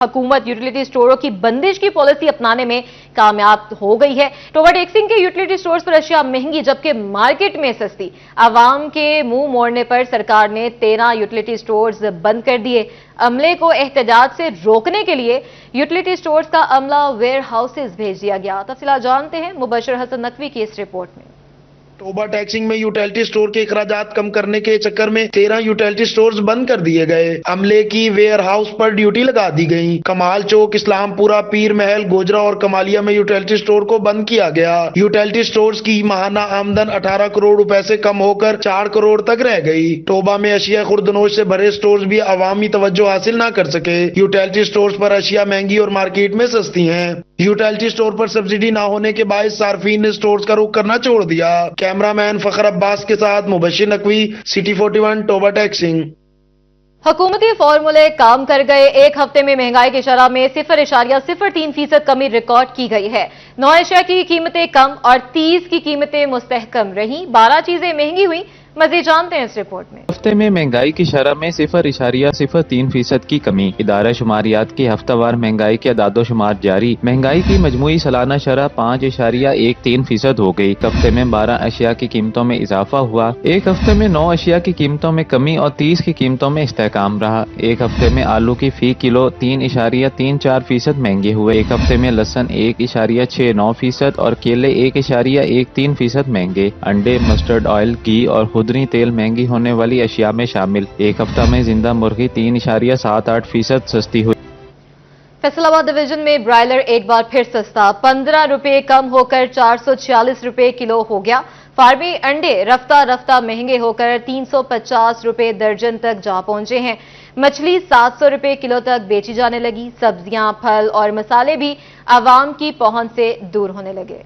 हुकूमत यूटिलिटी स्टोरों की बंदिश की पॉलिसी अपनाने में कामयाब हो गई है। टोबा टैक्सिंग के यूटिलिटी स्टोर्स पर अशिया महंगी जबकि मार्केट में सस्ती। आवाम के मुंह मोड़ने पर सरकार ने 13 यूटिलिटी स्टोर्स बंद कर दिए। अमले को एहतजाज से रोकने के लिए यूटिलिटी स्टोर्स का अमला वेयर हाउसेज भेज दिया गया। तफसीलात जानते हैं मुबशर हसन नकवी की इस रिपोर्ट में। टोबा टैक्सिंग में यूटिलिटी स्टोर के अखराजात कम करने के चक्कर में 13 यूटिलिटी स्टोर्स बंद कर दिए गए। अमले की वेयर हाउस पर ड्यूटी लगा दी गई। कमाल चौक, इस्लामपुरा, पीर महल, गोजरा और कमालिया में यूटिलिटी स्टोर को बंद किया गया। यूटिलिटी स्टोर्स की माहाना आमदन 18 करोड़ रुपए से कम होकर 4 करोड़ तक रह गई। टोबा में अशिया खुर्दनोश से भरे स्टोर्स भी अवामी तवज्जो हासिल न कर सके। यूटिलिटी स्टोर्स पर अशिया महंगी और मार्केट में सस्ती हैं। यूटिलिटी स्टोर पर सब्सिडी न होने के बायस सार्फिन ने स्टोर्स का रुख करना छोड़ दिया। कैमरामैन फखर अब्बास के साथ मुबशिर नकवी, सिटी 41, टोबा टैक्सिंग। हुकूमती फॉर्मूले काम कर गए। एक हफ्ते में महंगाई की शरह में 0.03% कमी रिकॉर्ड की गई है। 9 अशिया की कीमतें कम और 30 की कीमतें मुस्तहकम रहीं। 12 चीजें महंगी हुई। मजीद जानते हैं इस रिपोर्ट में। हफ्ते में महंगाई की शरह में 0.03% की कमी। इदारा शुमारियात की हफ्तावार महंगाई के अदादो शुमार जारी। महंगाई की मजमूई सालाना शरह 5.13% हो गई। एक हफ्ते में 12 अशिया की कीमतों में इजाफा हुआ। एक हफ्ते में 9 अशिया की कीमतों में कमी और 30 की कीमतों में इस्तेहकाम रहा। एक हफ्ते में आलू की फी किलो 3.34% महंगे हुए। एक हफ्ते में लहसुन 1.69% और केले 1.13% महंगे। अंडे, मस्टर्ड ऑयल, घी और खुदरी तेल महंगी होने वाली अशिया में शामिल। एक हफ्ता में जिंदा मुर्गी 3.78% सस्ती हुई। फैसलाबाद डिवीजन में ब्रायलर एक बार फिर सस्ता, 15 रुपए कम होकर 446 रुपए किलो हो गया। फार्मी अंडे रफ्ता रफ्ता महंगे होकर 350 रुपए दर्जन तक जा पहुंचे हैं। मछली 700 रुपए किलो तक बेची जाने लगी। सब्जियां, फल और मसाले भी आवाम की पहुंच से दूर होने लगे।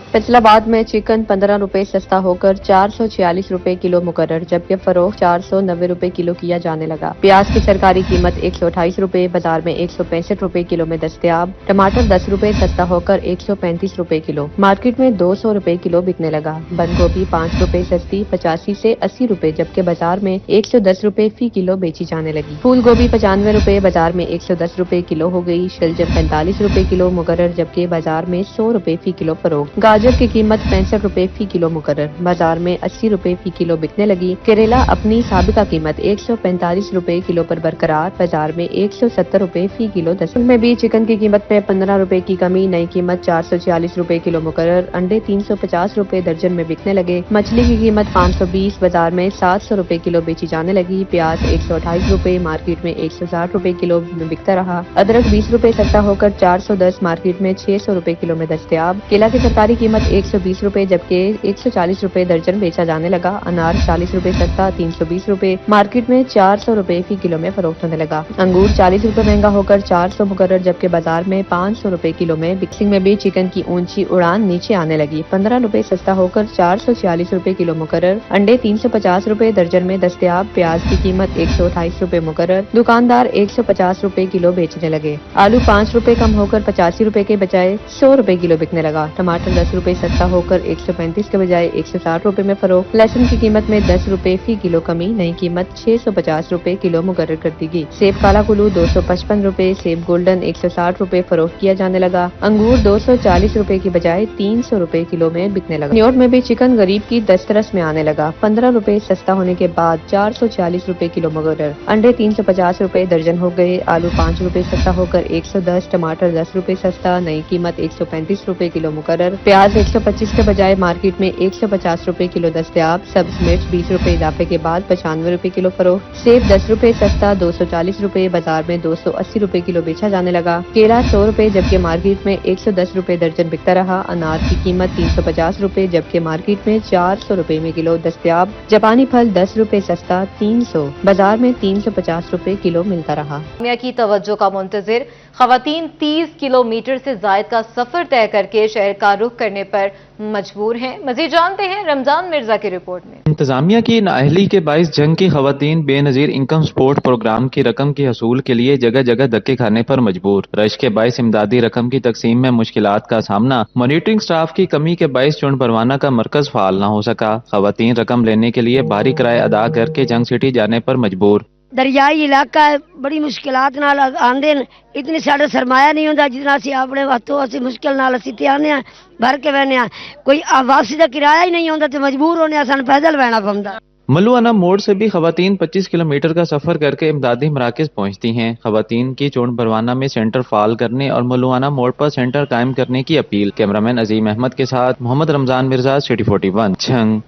फैसलाबाद में चिकन 15 रुपए सस्ता होकर 446 रुपए किलो मुकर्रर, जबकि फरोख्त 490 रुपए किलो किया जाने लगा। प्याज की सरकारी कीमत 128 रुपए, बाजार में 165 रुपए किलो में दस्तयाब। टमाटर 10 रुपए सस्ता होकर 135 रुपए किलो, मार्केट में 200 रुपए किलो बिकने लगा। बंद गोभी 5 रुपए सस्ती, 85 से 80 रुपए, जबकि बाजार में 110 रुपए फी किलो बेची जाने लगी। फूल गोभी 95 रुपए, बाजार में 110 रुपए किलो हो गई। शलजम 45 रुपए किलो मुकर्रर, जबकि बाजार में 100 रुपए फी किलो फरोख्त। गाजर की कीमत 65 रुपए फी किलो मुकर्रर, बाजार में 80 रुपए फी किलो बिकने लगी। करेला अपनी साबिका कीमत 145 रुपए किलो पर बरकरार, बाजार में 170 रुपए फी किलो। दस में भी चिकन की कीमत में 15 रुपए की कमी, नई कीमत 446 रुपए किलो मुकर्रर। अंडे 350 रुपए दर्जन में बिकने लगे। मछली की कीमत 520, बाजार में 700 रुपए किलो बेची जाने लगी। प्याज 128 रुपए, मार्केट में 160 रुपए किलो में बिकता रहा। अदरक 20 रुपए सस्ता होकर 410, मार्केट में 600 रुपए किलो में दस्तयाब। केला की सरकारी कीमत 120 रुपए, जबकि 140 रुपए दर्जन बेचा जाने लगा। अनार 40 रुपए सस्ता, 320 रुपए, मार्केट में 400 रुपए फी किलो में फरोख्त होने लगा। अंगूर 40 रुपए महंगा होकर 400 मुकर्रर, जबकि बाजार में 500 रुपए किलो में। मिक्सिंग में भी चिकन की ऊंची उड़ान नीचे आने लगी। 15 रुपए सस्ता होकर 446 रुपए किलो मुकर्रर। अंडे 350 रुपए दर्जन में दस्तयाब। प्याज की कीमत 128 रुपए मुकर्रर, दुकानदार 150 रुपए किलो बेचने लगे। आलू 5 रुपए कम होकर 85 रुपए के बजाय 100 रुपए किलो बिकने लगा। टमाटर 10 रुपए सस्ता होकर 135 के बजाय 160 रुपए में फरोख्त। लहसुन की कीमत में 10 रुपए फी किलो कमी, नई कीमत 650 रुपए किलो मुकर्रर कर दी गई। सेब काला कुल्लू 255 रुपए, सेब गोल्डन 160 रुपए फरोख्त किया जाने लगा। अंगूर 240 रुपए की बजाय 300 रुपए किलो में बिकने लगा। न्यूयॉर्क में भी चिकन गरीब की दस्तरस में आने लगा। 15 रुपए सस्ता होने के बाद 440 रुपए किलो मुकर्रर। अंडे 350 रुपए दर्जन हो गए। आलू 5 रुपए सस्ता होकर 110, टमाटर 10 रुपए सस्ता, नई कीमत 135 रुपए किलो मुकर्रर। प्याज 125 के बजाय मार्केट में 150 रुपए किलो दस्तयाब। सब्ज मिर्च 20 रुपए इजाफे के बाद 95 रुपए किलो फरोख्त। सेब 10 रुपए सस्ता, 240 रुपए, बाजार में 280 रुपए किलो बेचा जाने लगा। केला 100 रुपए, जबकि मार्केट में 110 रुपए दर्जन बिकता रहा। अनार की कीमत 350 रुपए, जबकि मार्केट में 400 रुपए में किलो दस्तयाब। जापानी फल 10 रुपए सस्ता, 300, बाजार में 350 रुपए किलो मिलता रहा। दुनिया की तवज्जो का मुंतजिर खवातीन 30 किलोमीटर से जायद का सफर तय करके शहर का रुख करने पर मजबूर हैं। मजीद जानते हैं रमजान मिर्जा की रिपोर्ट में। इंतजामिया की नाअहली के बाइस जंग की खवातीन बेनजीर इनकम सपोर्ट प्रोग्राम की रकम के हसूल के लिए जगह जगह धक्के खाने पर मजबूर। रश के बाइस इमदादी रकम की तकसीम में मुश्किलात का सामना। मॉनिटरिंग स्टाफ की कमी के बाइस चुन परवाना का मरकज फाल न हो सका। खवातीन रकम लेने के लिए भारी किराया अदा करके जंग सिटी जाने पर मजबूर। दरियाई इलाका है, बड़ी मुश्किलात नाल आंदे न, इतनी साढ़े सरमाया नहीं होंदा जितना असी अपने हथों असी मुश्किल नाल असी ते आने भर के बहने कोई वापसी का किराया ही नहीं होंदा तो मजबूर होने सन पैदल बहना पौंदा। मल्लुआना मोड़ से भी खवातीन 25 किलोमीटर का सफर करके इमदादी मराकज पहुंचती हैं। खवातीन की चोन परवाना में सेंटर फाल करने और मल्लुआना मोड़ पर सेंटर कायम करने की अपील। कैमरामैन अजीम अहमद के साथ मोहम्मद रमजान मिर्जा, सिटी 41, झंग।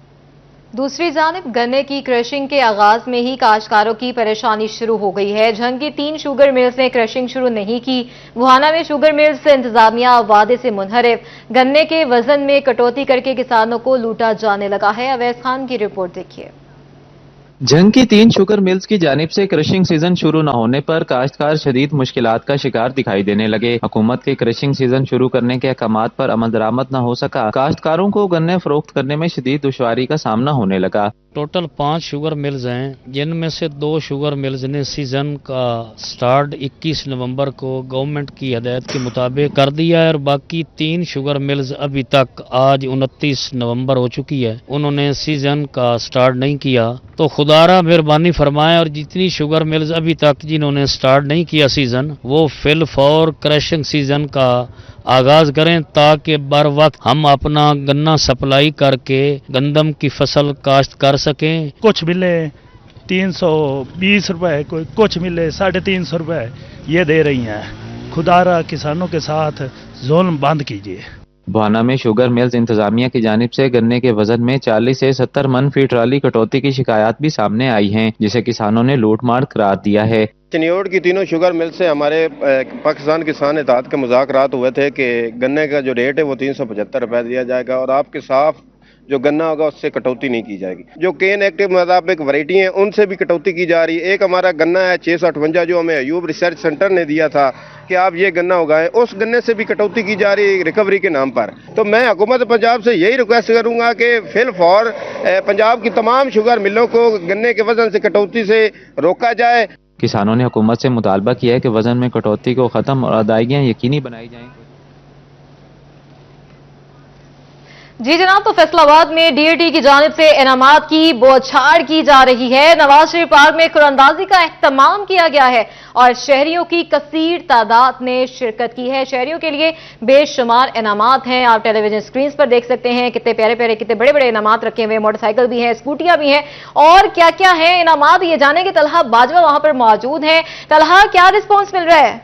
दूसरी जानिब गन्ने की क्रशिंग के आगाज में ही काश्तकारों की परेशानी शुरू हो गई है। झंग की 3 शुगर मिल्स ने क्रशिंग शुरू नहीं की। बुहाना में शुगर मिल्स से इंतजामिया वादे से मुनहरिफ, गन्ने के वजन में कटौती करके किसानों को लूटा जाने लगा है। अवैस खान की रिपोर्ट देखिए। झंग की 3 शुगर मिल्स की जानिब से क्रशिंग सीजन शुरू न होने पर काश्तकार शदीद मुश्किलात का शिकार दिखाई देने लगे। हुकूमत के क्रशिंग सीजन शुरू करने के अहकामात पर अमल दरामद न हो सका। काश्तकारों को गन्ने फरोख्त करने में शदीद दुश्वारी का सामना होने लगा। टोटल 5 शुगर मिल्स हैं, जिनमें से 2 शुगर मिल्स ने सीजन का स्टार्ट 21 नवंबर को गवर्नमेंट की हदायत के मुताबिक कर दिया है और बाकी 3 शुगर मिल्स अभी तक आज 29 नवंबर हो चुकी है, उन्होंने सीजन का स्टार्ट नहीं किया। तो खुदारा मेहरबानी फरमाए और जितनी शुगर मिल्स अभी तक जिन्होंने स्टार्ट नहीं किया सीजन, वो फिल फॉर क्रशिंग सीजन का आगाज करें ताकि बर वक्त हम अपना गन्ना सप्लाई करके गंदम की फसल काश्त कर सकें। कुछ मिले 320 रुपए, कुछ मिले 350 रुपए ये दे रही हैं। खुदारा किसानों के साथ जुल्म बंद कीजिए। बुहाना में शुगर मिल्स इंतजामिया की जानिब से गन्ने के वजन में 40 से 70 मन फी ट्राली कटौती की शिकायत भी सामने आई हैं, जिसे किसानों ने लूटमार करार दिया है। चिन्योड़ की तीनों शुगर मिल से हमारे पाकिस्तान किसान इत्तेहाद के मुज़ाकरात हुए थे कि गन्ने का जो रेट है वो 375 रुपये दिया जाएगा और आपके साफ जो गन्ना होगा उससे कटौती नहीं की जाएगी। जो केन एक्ट के मुताबिक वैरायटी हैं उनसे भी कटौती की जा रही है। एक हमारा गन्ना है 658 जो हमें अयूब रिसर्च सेंटर ने दिया था कि आप ये गन्ना उगाएं, उस गन्ने से भी कटौती की जा रही है रिकवरी के नाम पर। तो मैं हुकूमत पंजाब से यही रिक्वेस्ट करूंगा कि फिल फॉर पंजाब की तमाम शुगर मिलों को गन्ने के वजन से कटौती से रोका जाए। किसानों ने हुकूमत से मुतालबा किया है कि वजन में कटौती को खत्म और अदायगियां यकीनी बनाई जाएं। जी जनाब, तो फैसलाबाद में डीएटी की जानिब से इनामात की बौछार की जा रही है। नवाज शरीफ पार्क में कुरानंदाजी का एहतमाम किया गया है और शहरियों की कसीर तादाद ने शिरकत की है। शहरियों के लिए बेशुमार इनामात हैं, आप टेलीविजन स्क्रीन पर देख सकते हैं। कितने प्यारे प्यारे कितने बड़े बड़े इनामात रखे हुए, मोटरसाइकिल भी हैं, स्कूटियां भी हैं और क्या क्या है इनामात, ये जाने के तलहा बाजवा वहां पर मौजूद हैं। तलहा, क्या रिस्पॉन्स मिल रहा है?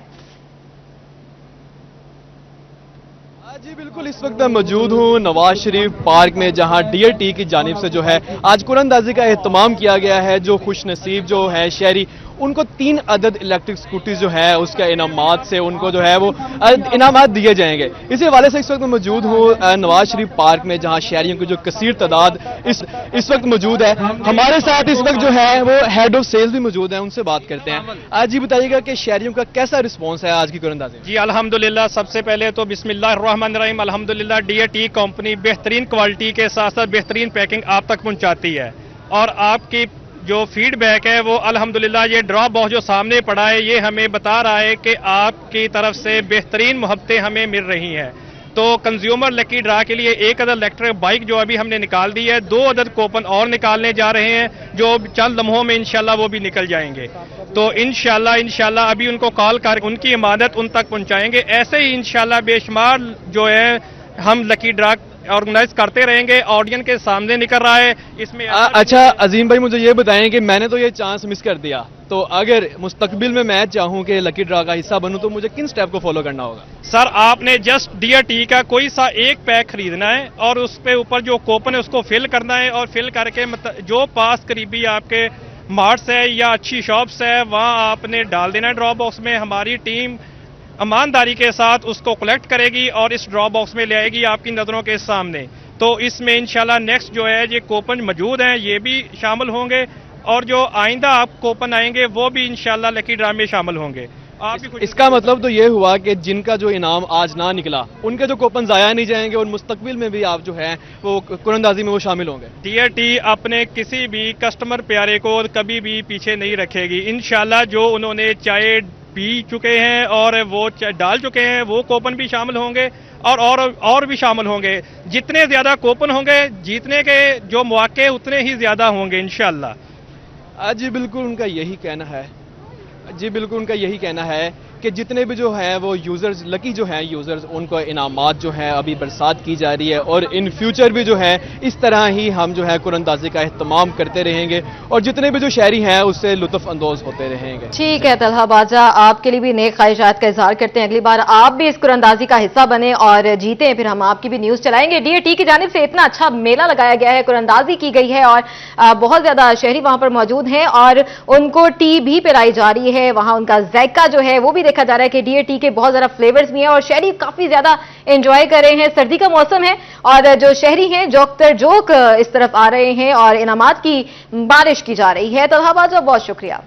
जी बिल्कुल, इस वक्त मैं मौजूद हूँ नवाज शरीफ पार्क में, जहाँ डीएटी की जानिब से जो है आज कुरानंदाजी का एहतमाम किया गया है। जो खुश नसीब जो है शहरी, उनको 3 अदद इलेक्ट्रिक स्कूटी जो है उसका इनामात से उनको जो है वो इनामात दिए जाएंगे। इसी हवाले से इस वक्त मैं मौजूद हूँ नवाज शरीफ पार्क में, जहाँ शहरियों की जो कसीर तादाद इस वक्त मौजूद है। हमारे साथ इस वक्त जो है वो हेड ऑफ सेल्स भी मौजूद है, उनसे बात करते हैं। आज जी बताइएगा कि शहरियों का कैसा रिस्पॉन्स है आज की कुरानंदाजी? जी अल्हम्दुलिल्लाह, सबसे पहले तो बिस्मिल्लाहिर्रहमानिर्रहीम, अल्हम्दुलिल्लाह डीएटी कंपनी बेहतरीन क्वालिटी के साथ साथ बेहतरीन पैकिंग आप तक पहुंचाती है और आपकी जो फीडबैक है वो अल्हम्दुलिल्लाह, ये ड्रॉप बॉक्स जो सामने पड़ा है ये हमें बता रहा है कि आपकी तरफ से बेहतरीन मोहब्बतें हमें मिल रही हैं। तो कंज्यूमर लकी ड्रा के लिए 1 अदद इलेक्ट्रिक बाइक जो अभी हमने निकाल दी है, 2 अदद कूपन और निकालने जा रहे हैं जो चंद लम्हों में इंशाल्लाह वो भी निकल जाएंगे। तो इंशाल्लाह अभी उनको कॉल कर उनकी इमानत उन तक पहुंचाएंगे। ऐसे ही इंशाल्लाह बेशुमार जो है हम लकी ड्रा ऑर्गेनाइज करते रहेंगे। ऑडियंस के सामने निकल रहा है इसमें। अच्छा अजीम भाई, मुझे ये बताएं कि मैंने तो ये चांस मिस कर दिया, तो अगर मुस्तकबिल में मैं चाहूं कि लकी ड्रा का हिस्सा बनूं तो मुझे किन स्टेप को फॉलो करना होगा? सर, आपने जस्ट डीएटी का कोई सा एक पैक खरीदना है और उस पे ऊपर जो कूपन है उसको फिल करना है और फिल करके जो पास करीबी आपके मार्ट्स है या अच्छी शॉप्स है वहां आपने डाल देना है ड्रॉप बॉक्स में। हमारी टीम ईमानदारी के साथ उसको कलेक्ट करेगी और इस ड्रॉप बॉक्स में ले आएगी आपकी नज़रों के सामने। तो इसमें इंशाल्लाह नेक्स्ट जो है ये कूपन मौजूद हैं, ये भी शामिल होंगे और जो आइंदा आप कूपन आएंगे वो भी इंशाल्लाह लकी ड्रा में शामिल होंगे। इसका मतलब तो ये हुआ कि जिनका जो इनाम आज ना निकला उनके जो कूपन जाया नहीं जाएंगे और मुस्तकबिल में भी आप जो है वो कुरानंदाजी में वो शामिल होंगे। डीएटी अपने किसी भी कस्टमर प्यारे को कभी भी पीछे नहीं रखेगी। इंशाल्लाह जो उन्होंने चाय पी चुके हैं और वो डाल चुके हैं वो कूपन भी शामिल होंगे और भी शामिल होंगे। जितने ज्यादा कूपन होंगे जीतने के जो मौके उतने ही ज्यादा होंगे इंशाल्लाह। जी बिल्कुल उनका यही कहना है। जी बिल्कुल उनका यही कहना है कि जितने भी जो हैं वो यूज़र्स, लकी जो हैं यूज़र्स, उनको इनामात जो हैं अभी बरसात की जा रही है और इन फ्यूचर भी जो है इस तरह ही हम जो है कुरानंदाजी का एहतमाम करते रहेंगे और जितने भी जो शहरी हैं उससे लुत्फ अंदोज होते रहेंगे। ठीक है तलहा बाजा, आपके लिए भी नेक ख्वाहिशात का इजहार करते हैं। अगली बार आप भी इस कुरानंदाजी का हिस्सा बने और जीते, फिर हम आपकी भी न्यूज चलाएंगे। DAT की जानिब से इतना अच्छा मेला लगाया गया है, कुरानंदाजी की गई है और बहुत ज्यादा शहरी वहां पर मौजूद हैं और उनको टी भी पिलाई जा रही है। वहां उनका जायका जो है वो भी देखा जा रहा है कि DAT के बहुत ज्यादा फ्लेवर्स भी हैं और शहरी काफी ज्यादा एंजॉय कर रहे हैं। सर्दी का मौसम है और जो शहरी हैं जोक तर जोक इस तरफ आ रहे हैं और इनामात की बारिश की जा रही है। तलहा बाजा, बहुत शुक्रिया।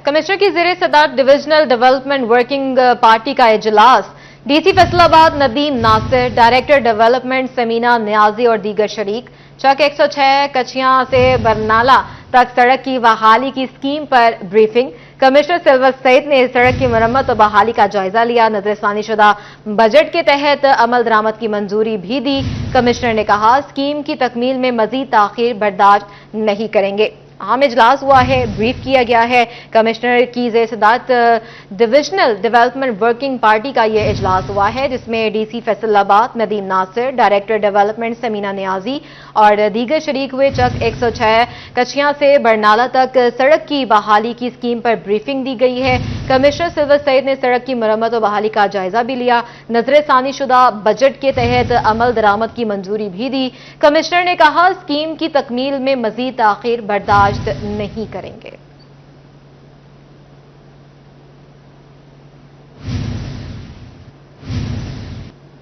कमिश्नर की ज़ेरे सदारत डिविजनल डेवलपमेंट वर्किंग पार्टी का इजलास, DC Faisalabad Nadeem Nasir, director development Sameena Niazi और दीगर शरीक। चक 106 कचियां से बरनाला तक सड़क की बहाली की स्कीम पर ब्रीफिंग। कमिश्नर सिल्वर सईद ने सड़क की मरम्मत और बहाली का जायजा लिया। नजरसानी शुदा बजट के तहत अमल दरामद की मंजूरी भी दी। कमिश्नर ने कहा स्कीम की तकमील में मजीद ताखीर बर्दाश्त नहीं करेंगे। अहम इजलास हुआ है, ब्रीफ किया गया है। कमिश्नर की ज़ेर सदारत डिविजनल डेवलपमेंट वर्किंग पार्टी का यह इजलास हुआ है जिसमें DC Faisalabad Nadeem Nasir, director development Sameena Niazi और दीगर शरीक हुए। चक 106 कचियां से बरनाला तक सड़क की बहाली की स्कीम पर ब्रीफिंग दी गई है। कमिश्नर सिल्वर सईद ने सड़क की मरम्मत और बहाली का जायजा भी लिया। नजरसानी शुदा बजट के तहत अमल दरामद की मंजूरी भी दी। कमिश्नर ने कहा स्कीम की तकमील में मजीद ताखीर बर्दाश्त नहीं करेंगे।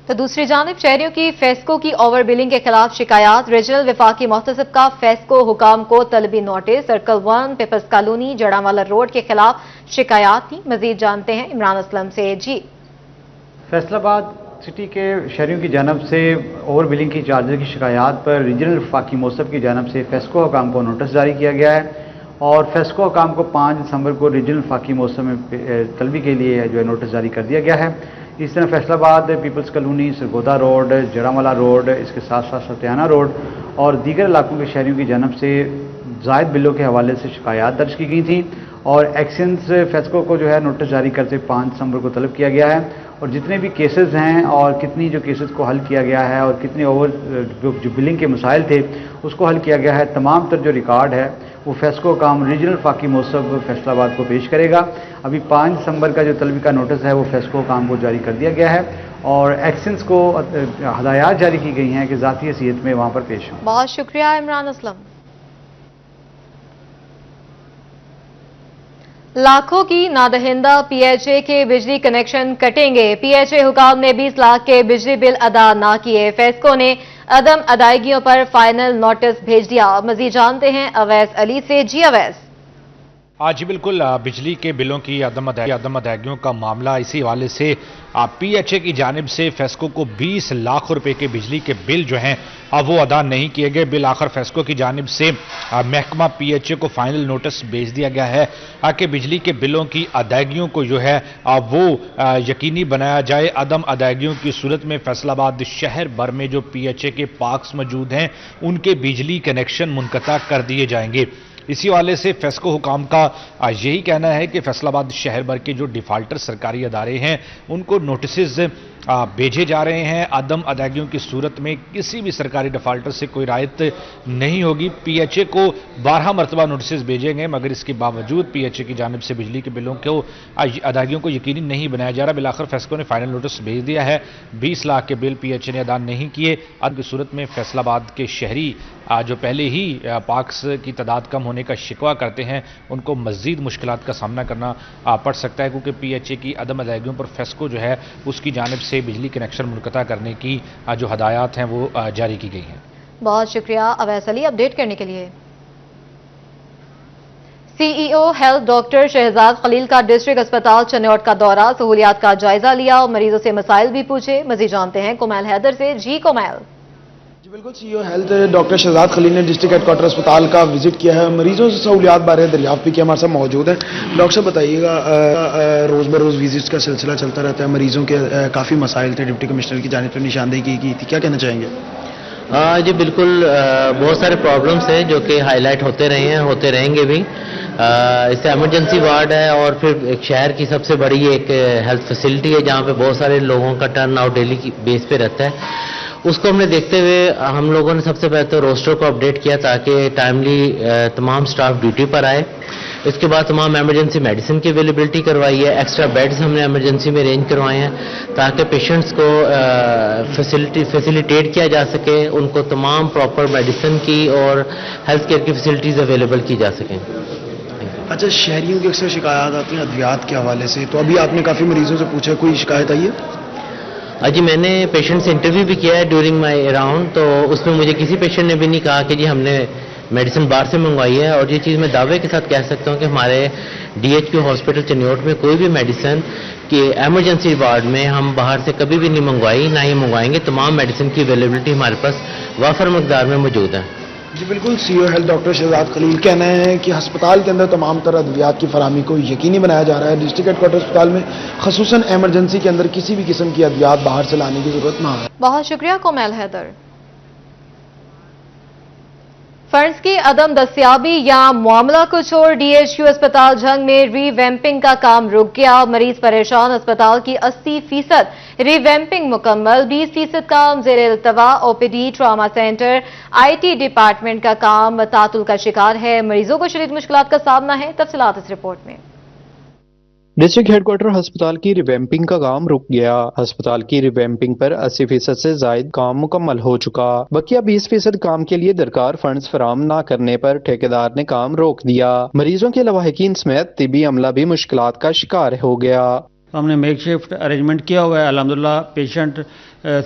तो दूसरी जानिब शहरियों की फेस्को की ओवर बिलिंग के खिलाफ शिकायत। रीजनल विफाकी मोहतसिब का फेस्को हुकाम को तलबी notice. Circle 1 people's colony Jaranwala road के खिलाफ शिकायत थी। मजीद जानते हैं इमरान असलम से। जी, फैसलाबाद सिटी के शहरियों की जानब से ओवर बिलिंग की चार्जर की शिकायत पर रीजनल विफाकी मोहतसिब की जानब से फेस्को हुकाम को नोटिस जारी किया गया है और फेस्को हुकाम को 5 दिसंबर को रीजनल विफाकी मोहतसिब में तलबी के लिए जो है नोटिस जारी कर दिया गया है। इस तरह Faisalabad peoples colony, Sargodha road, Jaranwala road, इसके साथ साथ सत्याना रोड और दीगर इलाकों के शहरियों की जानब से जायद बिलों के हवाले से शिकायत दर्ज की गई थी और एक्शंस फेस्को को जो है नोटिस जारी करते 5 दिसंबर को तलब किया गया है और जितने भी केसेस हैं और कितनी जो केसेस को हल किया गया है और कितने ओवर जो बिलिंग के मसाइल थे उसको हल किया गया है। तमाम तर जो रिकॉर्ड है वो फेस्को काम रीजनल फाकी मोहतसिब फैसलाबाद को पेश करेगा। अभी 5 दिसंबर का जो तलबी का नोटिस है वो फेस्को काम को जारी कर दिया गया है और एक्शंस को हदायत जारी की गई हैं कि ज़ाती हैसियत में वहाँ पर पेश हों। बहुत शुक्रिया इमरान असलम। लाखों की नादहिंदा PHA के बिजली कनेक्शन कटेंगे। PHA हुकाम ने 20 लाख के बिजली बिल अदा ना किए। फेस्को ने अदम अदायगियों पर फाइनल नोटिस भेज दिया। मजीद जानते हैं अवैस अली से। जी अवैस। जी बिल्कुल, बिजली के बिलों की अदम अदायगियों का मामला, इसी हवाले से PHA की जानिब से फेस्को को 20 लाख रुपए के बिजली के बिल जो हैं वो अदा नहीं किए गए। बिल आखिर फेस्को की जानिब से महकमा PHA को फाइनल नोटिस भेज दिया गया है कि बिजली के बिलों की अदायगियों को जो है वो यकीनी बनाया जाए। अदम अदायगियों की सूरत में फैसलाबाद शहर भर में जो PHA के पार्क्स मौजूद हैं उनके बिजली कनेक्शन मुनक़ता कर दिए जाएंगे। इसी वाले से फेस्को हुकाम का यही कहना है कि फैसलाबाद शहर भर के जो डिफाल्टर सरकारी अदारे हैं उनको नोटिस भेजे जा रहे हैं। अदम अदायगियों की सूरत में किसी भी सरकारी डिफाल्टर से कोई रायत नहीं होगी। PHA को 12 मरतबा नोटिस भेजे गए मगर इसके बावजूद PHA की जानिब से बिजली के बिलों को अदायगियों को यकीनी नहीं बनाया जा रहा। बिलाखिर फेस्को ने फाइनल नोटिस भेज दिया है। 20 लाख के बिल PHA ने अदा नहीं किए। अब की सूरत में फैसलाबाद के शहरी जो पहले ही पार्क्स की तादाद कम होने का शिकवा करते हैं उनको मज़ीद मुश्किलात का सामना करना पड़ सकता है क्योंकि PHA की अदम अदायगियों पर फेस्को जो है उसकी जानिब से बिजली कनेक्शन मुनक़ता करने की जो हदायत हैं वो जारी की गई हैं। बहुत शुक्रिया अवैस अली अपडेट करने के लिए। CEO health doctor Shahzad Khalil का डिस्ट्रिक्ट अस्पताल चन्नौट का दौरा, सहूलियात का जायजा लिया और मरीजों से मसाइल भी पूछे। मजीद जानते हैं कुमैल हैदर से। जी कुमैल। जी बिल्कुल, CEO health doctor Shahzad Khalil ने डिस्ट्रिक्ट हेडक्वार्टर अस्पताल का विजिट किया है, मरीजों से सहूलियात बारे दरियाफ्त भी किया। हमारे साथ मौजूद है डॉक्टर साहब, बताइएगा रोज़ बरोज़ विजिट्स का सिलसिला चलता रहता है, मरीजों के काफ़ी मसाइल थे, डिप्टी कमिश्नर की जानिब से निशानदेही की गई थी, क्या कहना चाहेंगे? ہاں جی بالکل، بہت سارے پرابلمس ہیں جو کہ ہائی لائٹ ہوتے رہے ہیں، ہوتے رہیں گے بھی. اس سے ایمرجنسی وارڈ ہے اور پھر ایک شہر کی سب سے بڑی ایک ہیلتھ فیسلٹی ہے جہاں پہ بہت سارے لوگوں کا ٹرن آؤٹ ڈیلی کی بیس پہ رہتا ہے. اس کو ہم نے دیکھتے ہوئے ہم لوگوں نے سب سے پہلے تو روسٹر کو اپڈیٹ کیا تاکہ ٹائملی تمام سٹاف ڈیوٹی پر آئے. اس کے بعد تمام ایمرجنسی میڈیسن کی اویلیبلٹی کروائی ہے. ایکسٹرا بیڈز ہم نے ایمرجنسی میں ارینج کروائے ہیں تاکہ پیشنٹس کو فیسیلیٹیٹ کیا جا سکے، ان کو تمام پراپر میڈیسن کی اور ہیلتھ کیئر کی فیسلٹیز اویلیبل کی جا سکیں. اچھا، شہریوں کی اکثر شکایات آتی ہیں ادویات کے حوالے سے، تو ابھی آپ نے کافی مریضوں سے پوچھا، کوئی شکایت آئی ہے؟ جی میں نے پیشنٹ سے انٹرویو بھی کیا ہے ڈیورنگ مائی اراؤنڈ، تو اس میں مجھے کسی پیشنٹ نے بھی نہیں کہا کہ جی ہم نے میڈیسن باہر سے منگوائی ہے. اور یہ چیز میں دعوے کے ساتھ کہہ سکتا ہوں کہ ہمارے DHQ ہاسپٹل چنیوٹ میں کوئی بھی میڈیسن کہ ایمرجنسی وارڈ میں ہم باہر سے کبھی بھی نہیں منگوائی، نہ ہی منگوائیں گے. تمام میڈیسن کی اویلیبلٹی ہمارے پاس وافر مقدار میں موجود ہے. جی بالکل. CEO ہیلتھ ڈاکٹر شہزاد خلیل کہنا ہے کہ ہسپتال کے اندر تمام طرح ادویات کی فراہمی کو یقینی بنایا جا رہا ہے. ڈسٹرکٹ ہیڈ کوارٹر اسپتال میں خصوصاً ایمرجنسی کے اندر کسی بھی قسم کی ادویات باہر سے لانے کی ضرورت نہ ہے. بہت شکریہ کومیل حیدر. فنڈز کی عدم دستیابی یا معاملہ کو چھوڑ DHQ اسپتال جھنگ میں ری ویمپنگ کا کام رک گیا. مریض پریشان، اسپتال کی 80% ری ویمپنگ مکمل، 20% کام زیر التوا. OPD، trauma centre, IT department کا کام تعطل کا شکار ہے. مریضوں کو شدید مشکلات کا سامنا ہے. تفصیلات اس رپورٹ میں. ڈسٹرکٹ ہیڈ کوارٹر ہسپتال کی ریویمپنگ کا کام رک گیا. ہسپتال کی ریویمپنگ پر 80% سے زائد کام مکمل ہو چکا. بقیہ 20% کام کے لیے درکار فنڈز فراہم نہ کرنے پر ٹھیکیدار نے کام روک دیا. مریضوں کے لواحقین سمیت طبی عملہ بھی مشکلات کا شکار ہو گیا. ہم نے میک شفٹ ارینجمنٹ کیا ہوا ہے. الحمدللہ پیشنٹ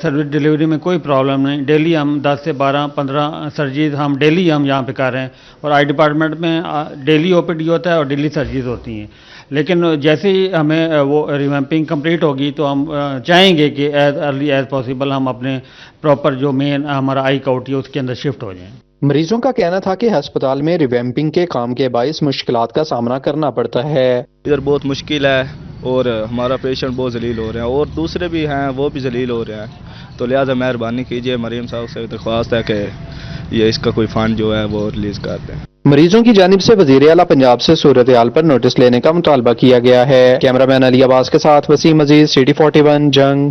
سروس ڈیلیوری میں کوئی پرابلم نہیں. ڈیلی ہم 10 سے 12-15 سرجریز ہم ڈیلی یہاں پہ کر رہے ہیں. اور آئی ڈپارٹمنٹ میں ڈیلی OPD ہوتا ہے اور ڈیلی سرجریز ہوتی ہیں. لیکن جیسے ہی ہمیں وہ ریویمپنگ کمپلیٹ ہوگی تو ہم چاہیں گے کہ ایز ارلی ایز پاسبل ہم اپنے پراپر جو مین ہمارا آئی کاؤنٹی ہے اس کے اندر شفٹ ہو جائیں. مریضوں کا کہنا تھا کہ ہسپتال میں ریویمپنگ کے کام کے باعث مشکلات کا سامنا کرنا پڑتا ہے. ادھر بہت مشکل ہے اور ہمارا پیشنٹ بہت ذلیل ہو رہے ہیں اور دوسرے بھی ہیں وہ بھی ذلیل ہو رہے ہیں. تو لہٰذا مہربانی کیجیے، مریم صاحب سے درخواست ہے کہ یہ اس کا کوئی فنڈ جو ہے وہ ریلیز کر دیں. مریضوں کی جانب سے وزیر اعلیٰ پنجاب سے صورتحال پر نوٹس لینے کا مطالبہ کیا گیا ہے. کیمرہ مین علی عباس کے ساتھ وسیم عزیز، City 41 جنگ.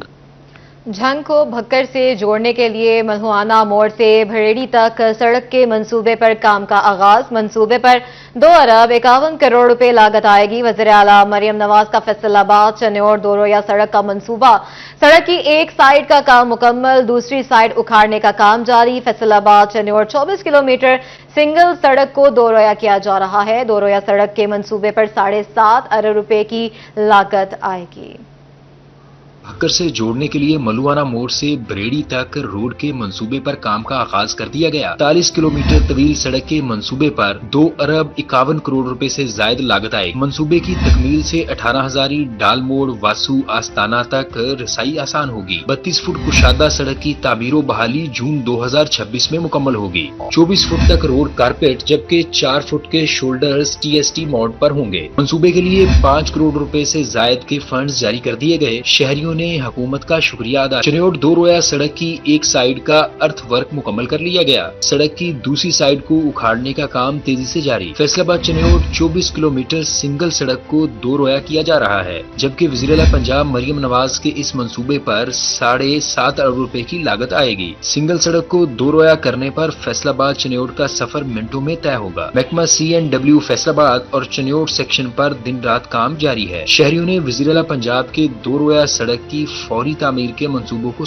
جھنگ کو بھکر سے جوڑنے کے لیے ملہوانہ موڑ سے بھریڑی تک سڑک کے منصوبے پر کام کا آغاز. منصوبے پر 2 ارب 51 کروڑ روپے لاگت آئے گی. وزیر اعلیٰ مریم نواز کا فیصل آباد چنیور دو رویہ سڑک کا منصوبہ. سڑک کی ایک سائیڈ کا کام مکمل، دوسری سائیڈ اکھاڑنے کا کام جاری. فیصل آباد چنیور 24 کلومیٹر سنگل سڑک کو 2 رویہ کیا جا رہا ہے. 2 رویہ سڑک کے منصوبے پر 7.5 ارب روپے کی لاگت آئے گی. بھکر سے جوڑنے کے لیے ملوانہ موڑ سے بریڑی تک روڈ کے منصوبے پر کام کا آغاز کر دیا گیا. 43 کلومیٹر طویل سڑک کے منصوبے پر 2 ارب 51 کروڑ روپے سے زائد لاگت آئے. منصوبے کی تکمیل سے 18 ہزاری ڈال موڑ واسو آستانہ تک رسائی آسان ہوگی. 32 فٹ کشادہ سڑک کی تعمیر و بحالی جون 2026 میں مکمل ہوگی. 24 فٹ تک روڈ کارپیٹ جبکہ 4 فٹ کے شولڈرز TST موڈ پر ہوں گے. منصوبے کے لیے 5 کروڑ روپے سے زائد کے فنڈز جاری کر دیے گئے. شہریوں نے حکومت کا شکریہ ادا. چنیوٹ 2 رویہ سڑک کی ایک سائیڈ کا ارتھ ورک مکمل کر لیا گیا. سڑک کی دوسری سائیڈ کو اکھاڑنے کا کام تیزی سے جاری. فیصل آباد چنیوٹ 24 کلومیٹر سنگل سڑک کو 2 رویہ کیا جا رہا ہے جبکہ وزیر اعلیٰ پنجاب مریم نواز کے اس منصوبے پر 7.5 ارب روپے کی لاگت آئے گی. سنگل سڑک کو 2 رویہ کرنے پر فیصل آباد چنیوٹ کا سفر منٹوں میں طے ہوگا. محکمہ C&W فیصل آباد اور چنیوٹ سیکشن پر دن رات کام جاری ہے. شہریوں نے وزیر اعلیٰ پنجاب کے 2 رویہ سڑک کی فوری تعمیر کے منصوبوں کو